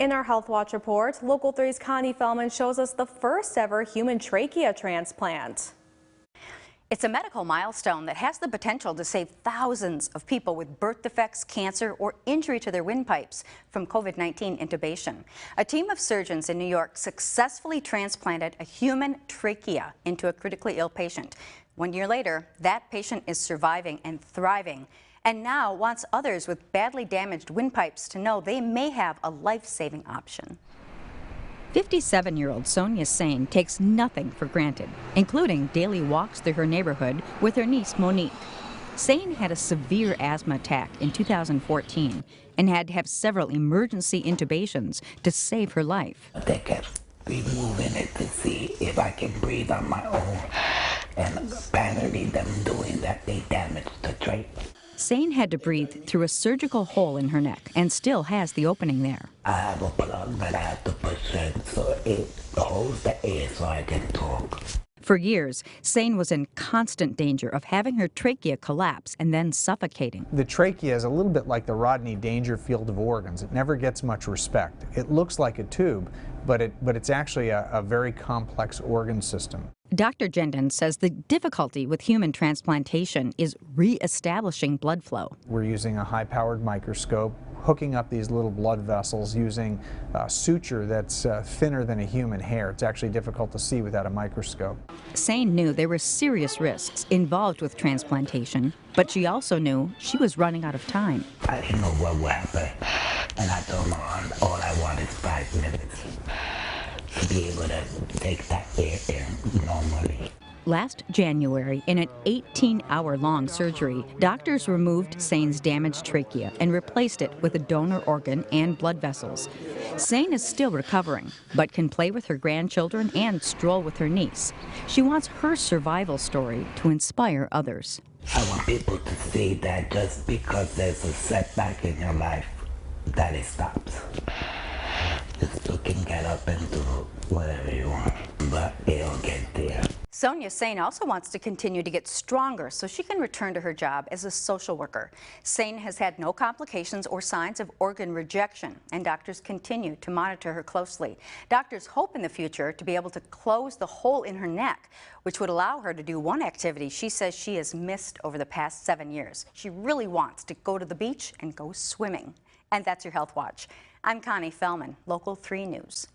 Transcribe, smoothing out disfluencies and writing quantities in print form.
In our Health Watch report, Local 3's Connie Fellman shows us the first ever human trachea transplant. It's a medical milestone that has the potential to save thousands of people with birth defects, cancer, or injury to their windpipes from COVID-19 intubation. A team of surgeons in New York successfully transplanted a human trachea into a critically ill patient. 1 year later, that patient is surviving and thriving, and now wants others with badly damaged windpipes to know they may have a life-saving option. 57-year-old Sonia Sain takes nothing for granted, including daily walks through her neighborhood with her niece Monique. Sain had a severe asthma attack in 2014 and had to have several emergency intubations to save her life. They kept removing it to see if I can breathe on my own, and apparently them doing that, they damaged the trach. Sain had to breathe through a surgical hole in her neck and still has the opening there. I have a plug that I have to push in so it holds the air so I can talk. For years, Sain was in constant danger of having her trachea collapse and then suffocating. The trachea is a little bit like the Rodney Dangerfield of organs. It never gets much respect. It looks like a tube, but it's actually a very complex organ system. Dr. Jenden says the difficulty with human transplantation is re-establishing blood flow. We're using a high-powered microscope, hooking up these little blood vessels using a suture that's thinner than a human hair. It's actually difficult to see without a microscope. Sain knew there were serious risks involved with transplantation, but she also knew she was running out of time. I didn't know what would happen, and I told my aunt all I want is 5 minutes to be able to take that air in normally. Last January, in an 18-hour-long surgery, doctors removed Sain's damaged trachea and replaced it with a donor organ and blood vessels. Sain is still recovering, but can play with her grandchildren and stroll with her niece. She wants her survival story to inspire others. I want people to see that just because there's a setback in your life, that it stops. You still can get up and do whatever you want, but it'll get there. Sonia Sain also wants to continue to get stronger so she can return to her job as a social worker. Sain has had no complications or signs of organ rejection, and doctors continue to monitor her closely. Doctors hope in the future to be able to close the hole in her neck, which would allow her to do one activity she says she has missed over the past 7 years. She really wants to go to the beach and go swimming. And that's your Health Watch. I'm Connie Fellman, Local 3 News.